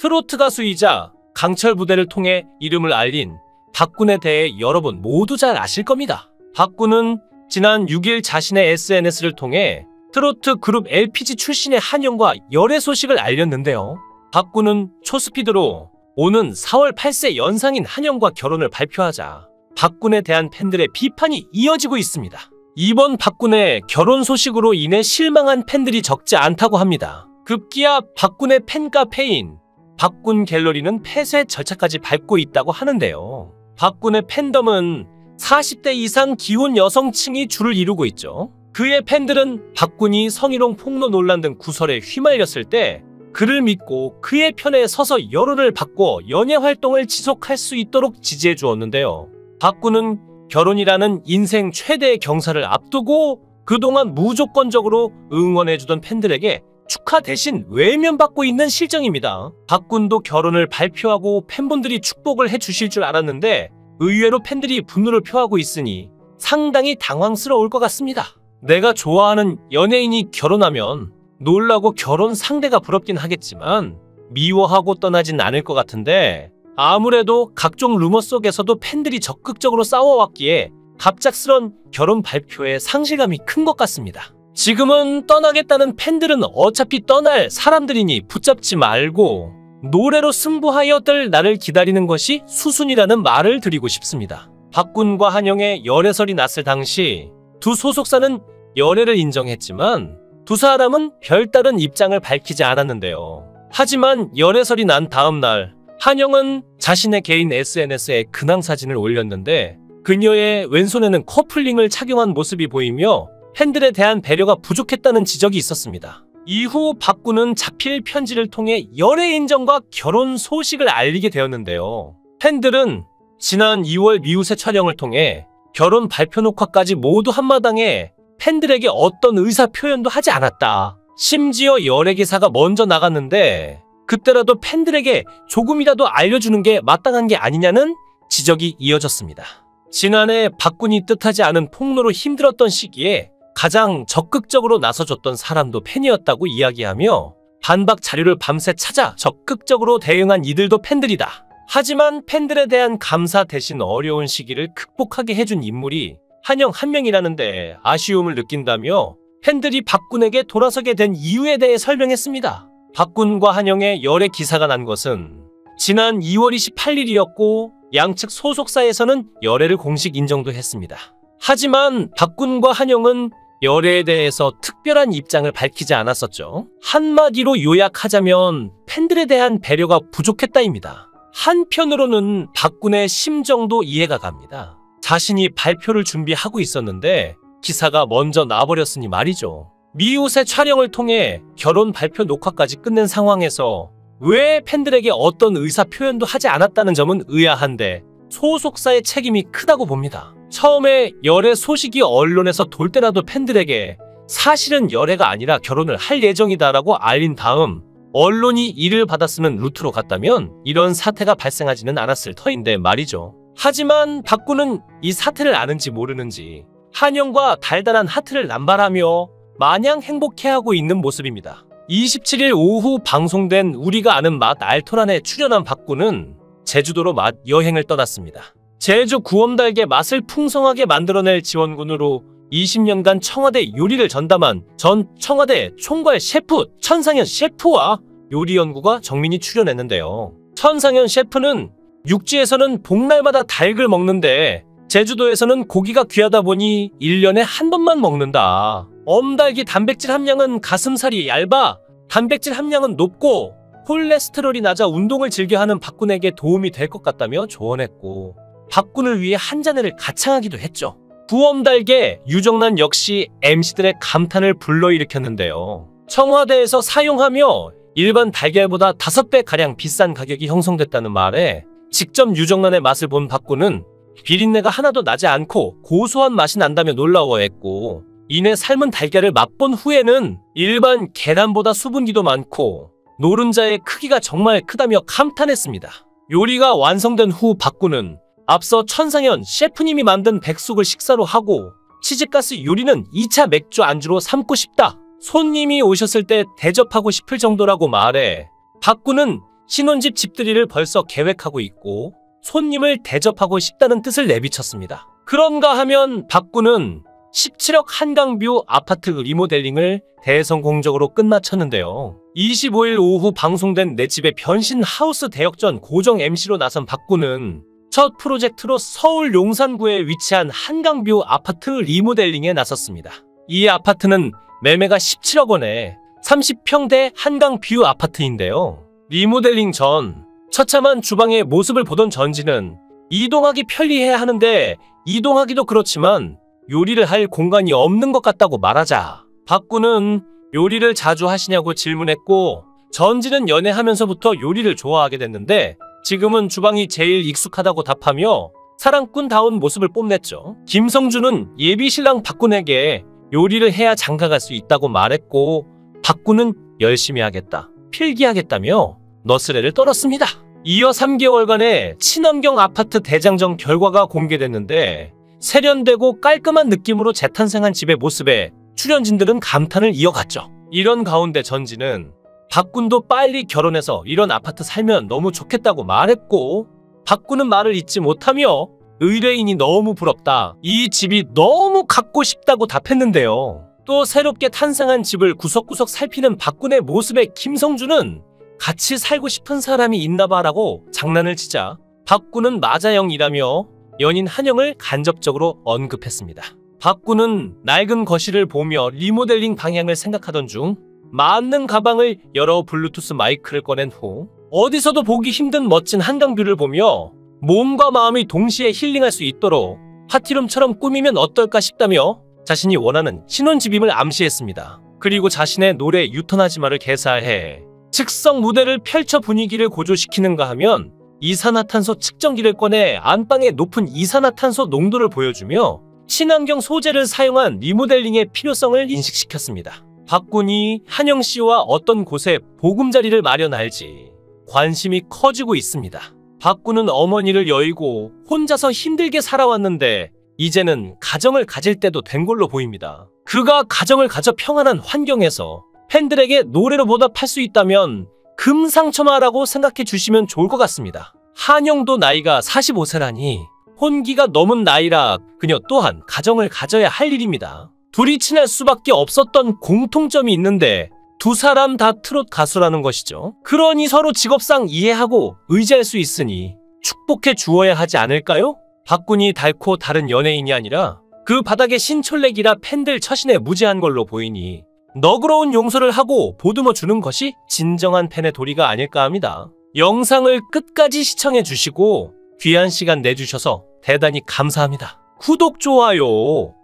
트로트 가수이자 강철 부대를 통해 이름을 알린 박군에 대해 여러분 모두 잘 아실 겁니다. 박군은 지난 6일 자신의 SNS를 통해 트로트 그룹 LPG 출신의 한영과 열애 소식을 알렸는데요. 박군은 초스피드로 오는 4월 8세 연상인 한영과 결혼을 발표하자 박군에 대한 팬들의 비판이 이어지고 있습니다. 이번 박군의 결혼 소식으로 인해 실망한 팬들이 적지 않다고 합니다. 급기야 박군의 팬카페인 박군 갤러리는 폐쇄 절차까지 밟고 있다고 하는데요. 박군의 팬덤은 40대 이상 기혼 여성층이 줄을 이루고 있죠. 그의 팬들은 박군이 성희롱 폭로 논란 등 구설에 휘말렸을 때 그를 믿고 그의 편에 서서 여론을 바꿔 연예 활동을 지속할 수 있도록 지지해 주었는데요. 박군은 결혼이라는 인생 최대의 경사를 앞두고 그동안 무조건적으로 응원해주던 팬들에게 축하 대신 외면받고 있는 실정입니다. 박군도 결혼을 발표하고 팬분들이 축복을 해주실 줄 알았는데 의외로 팬들이 분노를 표하고 있으니 상당히 당황스러울 것 같습니다. 내가 좋아하는 연예인이 결혼하면 놀라고 결혼 상대가 부럽긴 하겠지만 미워하고 떠나진 않을 것 같은데 아무래도 각종 루머 속에서도 팬들이 적극적으로 싸워왔기에 갑작스런 결혼 발표에 상실감이 큰 것 같습니다. 지금은 떠나겠다는 팬들은 어차피 떠날 사람들이니 붙잡지 말고 노래로 승부하여들 나를 기다리는 것이 수순이라는 말을 드리고 싶습니다. 박군과 한영의 열애설이 났을 당시 두 소속사는 열애를 인정했지만 두 사람은 별다른 입장을 밝히지 않았는데요. 하지만 열애설이 난 다음 날 한영은 자신의 개인 SNS에 근황 사진을 올렸는데 그녀의 왼손에는 커플링을 착용한 모습이 보이며 팬들에 대한 배려가 부족했다는 지적이 있었습니다. 이후 박군은 자필 편지를 통해 열애 인정과 결혼 소식을 알리게 되었는데요. 팬들은 지난 2월 미우새 촬영을 통해 결혼 발표 녹화까지 모두 한마당에 팬들에게 어떤 의사 표현도 하지 않았다. 심지어 열애 기사가 먼저 나갔는데 그때라도 팬들에게 조금이라도 알려주는 게 마땅한 게 아니냐는 지적이 이어졌습니다. 지난해 박군이 뜻하지 않은 폭로로 힘들었던 시기에 가장 적극적으로 나서줬던 사람도 팬이었다고 이야기하며 반박 자료를 밤새 찾아 적극적으로 대응한 이들도 팬들이다. 하지만 팬들에 대한 감사 대신 어려운 시기를 극복하게 해준 인물이 한영 한 명이라는데 아쉬움을 느낀다며 팬들이 박군에게 돌아서게 된 이유에 대해 설명했습니다. 박군과 한영의 열애 기사가 난 것은 지난 2월 28일이었고 양측 소속사에서는 열애를 공식 인정도 했습니다. 하지만 박군과 한영은 열애에 대해서 특별한 입장을 밝히지 않았었죠. 한마디로 요약하자면 팬들에 대한 배려가 부족했다입니다. 한편으로는 박군의 심정도 이해가 갑니다. 자신이 발표를 준비하고 있었는데 기사가 먼저 나버렸으니 말이죠. 미우새 촬영을 통해 결혼 발표 녹화까지 끝낸 상황에서 왜 팬들에게 어떤 의사 표현도 하지 않았다는 점은 의아한데 소속사의 책임이 크다고 봅니다. 처음에 열애 소식이 언론에서 돌 때라도 팬들에게 사실은 열애가 아니라 결혼을 할 예정이다라고 알린 다음 언론이 이를 받았으면 루트로 갔다면 이런 사태가 발생하지는 않았을 터인데 말이죠. 하지만 박군은 이 사태를 아는지 모르는지 한영과 달달한 하트를 남발하며 마냥 행복해하고 있는 모습입니다. 27일 오후 방송된 우리가 아는 맛 알토란에 출연한 박군은 제주도로 맛 여행을 떠났습니다. 제주 구엄달게 맛을 풍성하게 만들어낼 지원군으로 20년간 청와대 요리를 전담한 전 청와대 총괄 셰프 천상현 셰프와 요리 연구가 정민이 출연했는데요. 천상현 셰프는 육지에서는 복날마다 닭을 먹는데 제주도에서는 고기가 귀하다 보니 1년에 한 번만 먹는다. 엄달기 단백질 함량은 가슴살이 얇아 단백질 함량은 높고 콜레스테롤이 낮아 운동을 즐겨하는 박군에게 도움이 될 것 같다며 조언했고 박군을 위해 한 잔을 가창하기도 했죠. 구엄달게 유정란 역시 MC들의 감탄을 불러일으켰는데요. 청와대에서 사용하며 일반 달걀보다 5배가량 비싼 가격이 형성됐다는 말에 직접 유정란의 맛을 본 박군은 비린내가 하나도 나지 않고 고소한 맛이 난다며 놀라워했고 이내 삶은 달걀을 맛본 후에는 일반 계란보다 수분기도 많고 노른자의 크기가 정말 크다며 감탄했습니다. 요리가 완성된 후 박군은 앞서 천상현 셰프님이 만든 백숙을 식사로 하고 치즈가스 요리는 2차 맥주 안주로 삼고 싶다. 손님이 오셨을 때 대접하고 싶을 정도라고 말해 박군은 신혼집 집들이를 벌써 계획하고 있고 손님을 대접하고 싶다는 뜻을 내비쳤습니다. 그런가 하면 박군은 17억 한강뷰 아파트 리모델링을 대성공적으로 끝마쳤는데요. 25일 오후 방송된 내 집의 변신 하우스 대역전 고정 MC로 나선 박군은 첫 프로젝트로 서울 용산구에 위치한 한강뷰 아파트 리모델링에 나섰습니다. 이 아파트는 매매가 17억 원에 30평대 한강뷰 아파트인데요. 리모델링 전 처참한 주방의 모습을 보던 전지는 이동하기 편리해야 하는데 이동하기도 그렇지만 요리를 할 공간이 없는 것 같다고 말하자 박군은 요리를 자주 하시냐고 질문했고 전지는 연애하면서부터 요리를 좋아하게 됐는데 지금은 주방이 제일 익숙하다고 답하며 사랑꾼다운 모습을 뽐냈죠. 김성주는 예비신랑 박군에게 요리를 해야 장가갈 수 있다고 말했고 박군은 열심히 하겠다, 필기하겠다며 너스레를 떨었습니다. 이어 3개월간의 친환경 아파트 대장정 결과가 공개됐는데 세련되고 깔끔한 느낌으로 재탄생한 집의 모습에 출연진들은 감탄을 이어갔죠. 이런 가운데 전지는 박군도 빨리 결혼해서 이런 아파트 살면 너무 좋겠다고 말했고 박군은 말을 잇지 못하며 의뢰인이 너무 부럽다, 이 집이 너무 갖고 싶다고 답했는데요. 또 새롭게 탄생한 집을 구석구석 살피는 박군의 모습에 김성주는 같이 살고 싶은 사람이 있나봐 라고 장난을 치자 박군은 마자형이라며 연인 한영을 간접적으로 언급했습니다. 박군은 낡은 거실을 보며 리모델링 방향을 생각하던 중 맞는 가방을 열어 블루투스 마이크를 꺼낸 후 어디서도 보기 힘든 멋진 한강뷰를 보며 몸과 마음이 동시에 힐링할 수 있도록 파티룸처럼 꾸미면 어떨까 싶다며 자신이 원하는 신혼집임을 암시했습니다. 그리고 자신의 노래 유턴하지마를 개사해 즉석 무대를 펼쳐 분위기를 고조시키는가 하면 이산화탄소 측정기를 꺼내 안방의 높은 이산화탄소 농도를 보여주며 친환경 소재를 사용한 리모델링의 필요성을 인식시켰습니다. 박군이 한영씨와 어떤 곳에 보금자리를 마련할지 관심이 커지고 있습니다. 박군은 어머니를 여의고 혼자서 힘들게 살아왔는데 이제는 가정을 가질 때도 된 걸로 보입니다. 그가 가정을 가져 평안한 환경에서 팬들에게 노래로 보답할 수 있다면 금상첨화라고 생각해 주시면 좋을 것 같습니다. 한영도 나이가 45세라니 혼기가 넘은 나이라 그녀 또한 가정을 가져야 할 일입니다. 둘이 친할 수밖에 없었던 공통점이 있는데 두 사람 다 트롯 가수라는 것이죠. 그러니 서로 직업상 이해하고 의지할 수 있으니 축복해 주어야 하지 않을까요? 박군이 달코 다른 연예인이 아니라 그 바닥의 신철랙이라 팬들 처신에 무지한 걸로 보이니 너그러운 용서를 하고 보듬어 주는 것이 진정한 팬의 도리가 아닐까 합니다. 영상을 끝까지 시청해 주시고 귀한 시간 내주셔서 대단히 감사합니다. 구독, 좋아요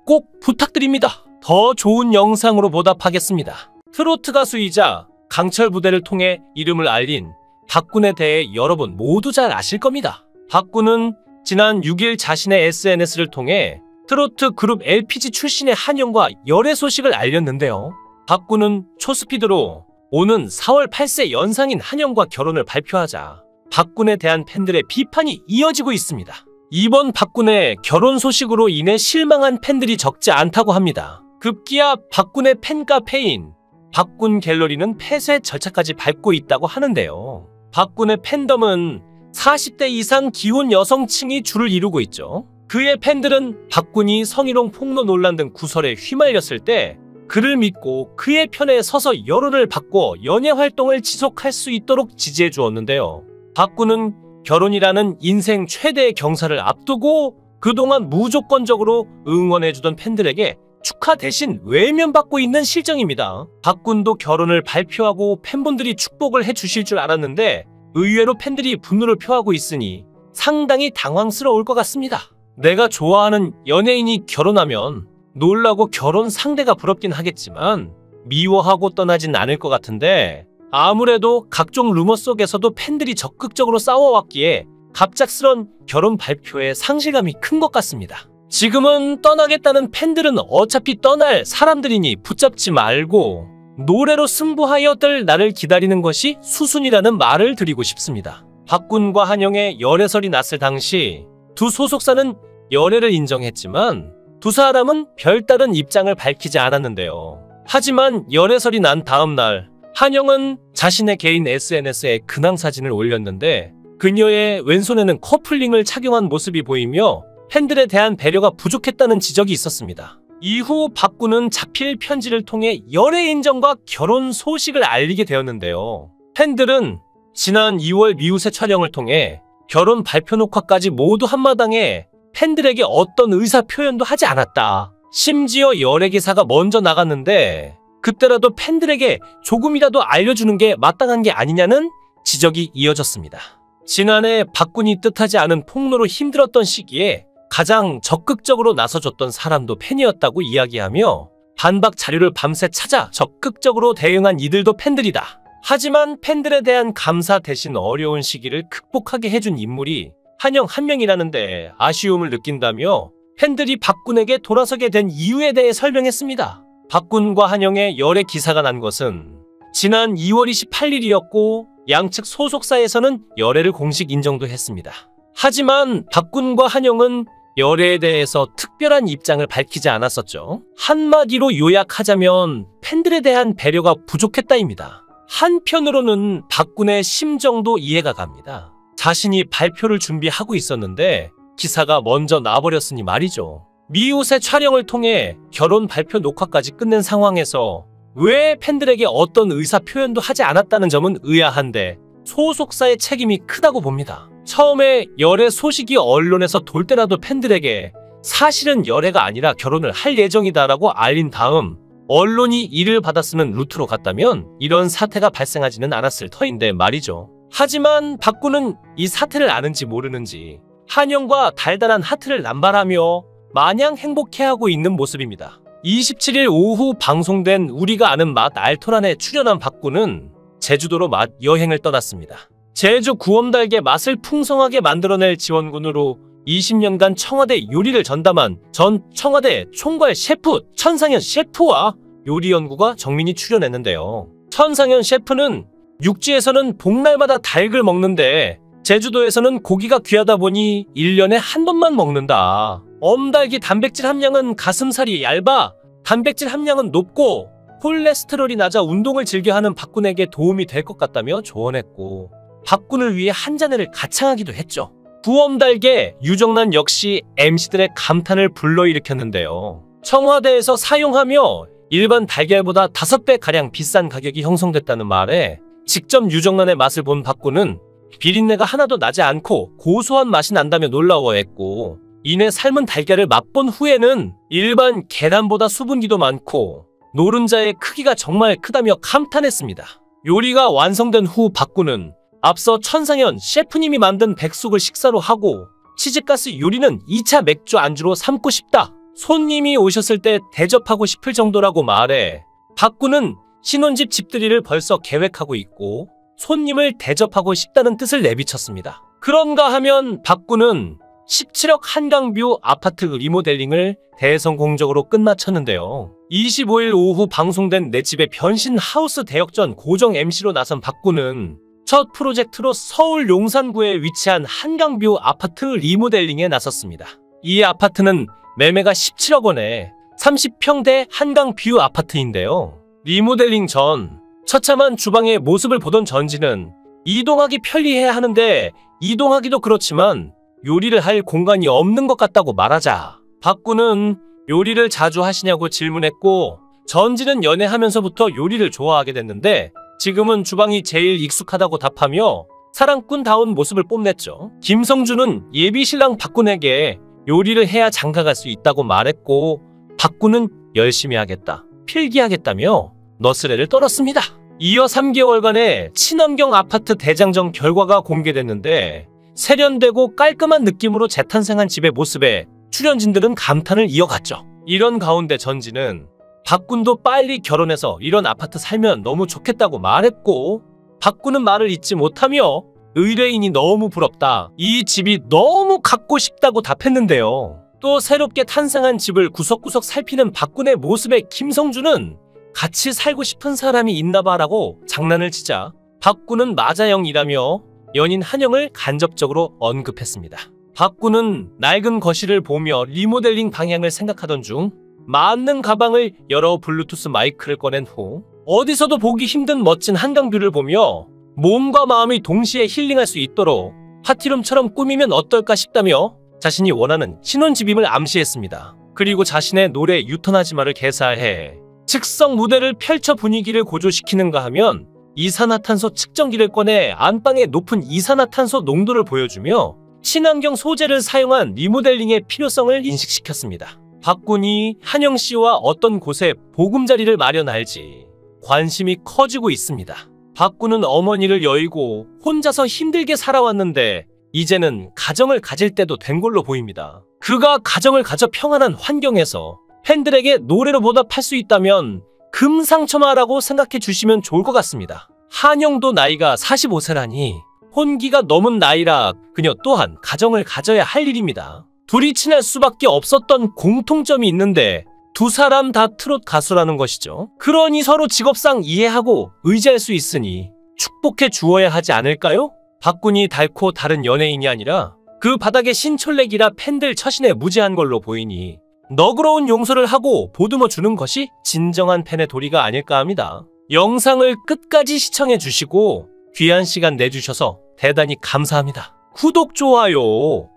꼭 부탁드립니다. 더 좋은 영상으로 보답하겠습니다. 트로트 가수이자 강철 부대를 통해 이름을 알린 박군에 대해 여러분 모두 잘 아실 겁니다. 박군은 지난 6일 자신의 SNS를 통해 트로트 그룹 LPG 출신의 한영과 열애 소식을 알렸는데요. 박군은 초스피드로 오는 4월 8세 연상인 한영과 결혼을 발표하자 박군에 대한 팬들의 비판이 이어지고 있습니다. 이번 박군의 결혼 소식으로 인해 실망한 팬들이 적지 않다고 합니다. 급기야 박군의 팬카페인 박군 갤러리는 폐쇄 절차까지 밟고 있다고 하는데요. 박군의 팬덤은 40대 이상 기혼 여성층이 줄을 이루고 있죠. 그의 팬들은 박군이 성희롱 폭로 논란 등 구설에 휘말렸을 때 그를 믿고 그의 편에 서서 여론을 바꿔 연예 활동을 지속할 수 있도록 지지해 주었는데요. 박군은 결혼이라는 인생 최대의 경사를 앞두고 그동안 무조건적으로 응원해주던 팬들에게 축하 대신 외면받고 있는 실정입니다. 박군도 결혼을 발표하고 팬분들이 축복을 해주실 줄 알았는데 의외로 팬들이 분노를 표하고 있으니 상당히 당황스러울 것 같습니다. 내가 좋아하는 연예인이 결혼하면 놀라고 결혼 상대가 부럽긴 하겠지만 미워하고 떠나진 않을 것 같은데 아무래도 각종 루머 속에서도 팬들이 적극적으로 싸워왔기에 갑작스런 결혼 발표에 상실감이 큰 것 같습니다. 지금은 떠나겠다는 팬들은 어차피 떠날 사람들이니 붙잡지 말고 노래로 승부하여들 나를 기다리는 것이 수순이라는 말을 드리고 싶습니다. 박군과 한영의 열애설이 났을 당시 두 소속사는 열애를 인정했지만 두 사람은 별다른 입장을 밝히지 않았는데요. 하지만 열애설이 난 다음 날 한영은 자신의 개인 SNS에 근황 사진을 올렸는데 그녀의 왼손에는 커플링을 착용한 모습이 보이며 팬들에 대한 배려가 부족했다는 지적이 있었습니다. 이후 박군은 자필 편지를 통해 열애 인정과 결혼 소식을 알리게 되었는데요. 팬들은 지난 2월 미우새 촬영을 통해 결혼 발표 녹화까지 모두 한마당에 팬들에게 어떤 의사 표현도 하지 않았다. 심지어 열애 기사가 먼저 나갔는데 그때라도 팬들에게 조금이라도 알려주는 게 마땅한 게 아니냐는 지적이 이어졌습니다. 지난해 박군이 뜻하지 않은 폭로로 힘들었던 시기에 가장 적극적으로 나서줬던 사람도 팬이었다고 이야기하며 반박 자료를 밤새 찾아 적극적으로 대응한 이들도 팬들이다. 하지만 팬들에 대한 감사 대신 어려운 시기를 극복하게 해준 인물이 한영 한 명이라는데 아쉬움을 느낀다며 팬들이 박군에게 돌아서게 된 이유에 대해 설명했습니다. 박군과 한영의 열애 기사가 난 것은 지난 2월 28일이었고 양측 소속사에서는 열애를 공식 인정도 했습니다. 하지만 박군과 한영은 열애에 대해서 특별한 입장을 밝히지 않았었죠. 한마디로 요약하자면 팬들에 대한 배려가 부족했다입니다. 한편으로는 박군의 심정도 이해가 갑니다. 자신이 발표를 준비하고 있었는데 기사가 먼저 나버렸으니 말이죠. 미우새 촬영을 통해 결혼 발표 녹화까지 끝낸 상황에서 왜 팬들에게 어떤 의사 표현도 하지 않았다는 점은 의아한데 소속사의 책임이 크다고 봅니다. 처음에 열애 소식이 언론에서 돌 때라도 팬들에게 사실은 열애가 아니라 결혼을 할 예정이다라고 알린 다음 언론이 이를 받아쓰는 루트로 갔다면 이런 사태가 발생하지는 않았을 터인데 말이죠. 하지만 박군은 이 사태를 아는지 모르는지 한영과 달달한 하트를 남발하며 마냥 행복해하고 있는 모습입니다. 27일 오후 방송된 우리가 아는 맛 알토란에 출연한 박군은 제주도로 맛 여행을 떠났습니다. 제주 구엄달게 맛을 풍성하게 만들어낼 지원군으로 20년간 청와대 요리를 전담한 전 청와대 총괄 셰프 천상현 셰프와 요리 연구가 정민이 출연했는데요. 천상현 셰프는 육지에서는 복날마다 닭을 먹는데 제주도에서는 고기가 귀하다 보니 1년에 한 번만 먹는다. 엄달기 단백질 함량은 가슴살이 얇아 단백질 함량은 높고 콜레스테롤이 낮아 운동을 즐겨하는 박군에게 도움이 될 것 같다며 조언했고 박군을 위해 한 잔을 가창하기도 했죠. 구엄달게 유정란 역시 MC들의 감탄을 불러일으켰는데요. 청와대에서 사용하며 일반 달걀보다 5배가량 비싼 가격이 형성됐다는 말에 직접 유정란의 맛을 본 박군은 비린내가 하나도 나지 않고 고소한 맛이 난다며 놀라워했고 이내 삶은 달걀을 맛본 후에는 일반 계란보다 수분기도 많고 노른자의 크기가 정말 크다며 감탄했습니다. 요리가 완성된 후 박군은 앞서 천상현 셰프님이 만든 백숙을 식사로 하고 치즈가스 요리는 2차 맥주 안주로 삼고 싶다. 손님이 오셨을 때 대접하고 싶을 정도라고 말해 박군은 신혼집 집들이를 벌써 계획하고 있고 손님을 대접하고 싶다는 뜻을 내비쳤습니다. 그런가 하면 박군은 17억 한강뷰 아파트 리모델링을 대성공적으로 끝마쳤는데요. 25일 오후 방송된 내 집의 변신 하우스 대역전 고정 MC로 나선 박군은 첫 프로젝트로 서울 용산구에 위치한 한강뷰 아파트 리모델링에 나섰습니다. 이 아파트는 매매가 17억 원에 30평대 한강뷰 아파트인데요. 리모델링 전 처참한 주방의 모습을 보던 전지는 이동하기 편리해야 하는데 이동하기도 그렇지만 요리를 할 공간이 없는 것 같다고 말하자 박군은 요리를 자주 하시냐고 질문했고 전지는 연애하면서부터 요리를 좋아하게 됐는데 지금은 주방이 제일 익숙하다고 답하며 사랑꾼다운 모습을 뽐냈죠. 김성주는 예비신랑 박군에게 요리를 해야 장가갈 수 있다고 말했고 박군은 열심히 하겠다, 필기하겠다며 너스레를 떨었습니다. 이어 3개월간의 친환경 아파트 대장정 결과가 공개됐는데 세련되고 깔끔한 느낌으로 재탄생한 집의 모습에 출연진들은 감탄을 이어갔죠. 이런 가운데 전지는 박군도 빨리 결혼해서 이런 아파트 살면 너무 좋겠다고 말했고 박군은 말을 잇지 못하며 의뢰인이 너무 부럽다, 이 집이 너무 갖고 싶다고 답했는데요. 또 새롭게 탄생한 집을 구석구석 살피는 박군의 모습에 김성주는 같이 살고 싶은 사람이 있나봐 라고 장난을 치자 박군은 마자형이라며 연인 한영을 간접적으로 언급했습니다. 박군은 낡은 거실을 보며 리모델링 방향을 생각하던 중 맞는 가방을 열어 블루투스 마이크를 꺼낸 후 어디서도 보기 힘든 멋진 한강뷰를 보며 몸과 마음이 동시에 힐링할 수 있도록 파티룸처럼 꾸미면 어떨까 싶다며 자신이 원하는 신혼집임을 암시했습니다. 그리고 자신의 노래 유턴하지 마를 개사해 즉석 무대를 펼쳐 분위기를 고조시키는가 하면 이산화탄소 측정기를 꺼내 안방의 높은 이산화탄소 농도를 보여주며 친환경 소재를 사용한 리모델링의 필요성을 인식시켰습니다. 박군이 한영 씨와 어떤 곳에 보금자리를 마련할지 관심이 커지고 있습니다. 박군은 어머니를 여의고 혼자서 힘들게 살아왔는데 이제는 가정을 가질 때도 된 걸로 보입니다. 그가 가정을 가져 평안한 환경에서 팬들에게 노래로 보답할 수 있다면 금상첨화라고 생각해 주시면 좋을 것 같습니다. 한영도 나이가 45세라니 혼기가 넘은 나이라 그녀 또한 가정을 가져야 할 일입니다. 둘이 친할 수밖에 없었던 공통점이 있는데 두 사람 다 트롯 가수라는 것이죠. 그러니 서로 직업상 이해하고 의지할 수 있으니 축복해 주어야 하지 않을까요? 박군이 달코 다른 연예인이 아니라 그 바닥의 신철랙이라 팬들 처신에 무지한 걸로 보이니 너그러운 용서를 하고 보듬어 주는 것이 진정한 팬의 도리가 아닐까 합니다. 영상을 끝까지 시청해 주시고 귀한 시간 내주셔서 대단히 감사합니다. 구독, 좋아요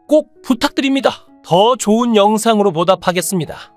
꼭 부탁드립니다. 더 좋은 영상으로 보답하겠습니다.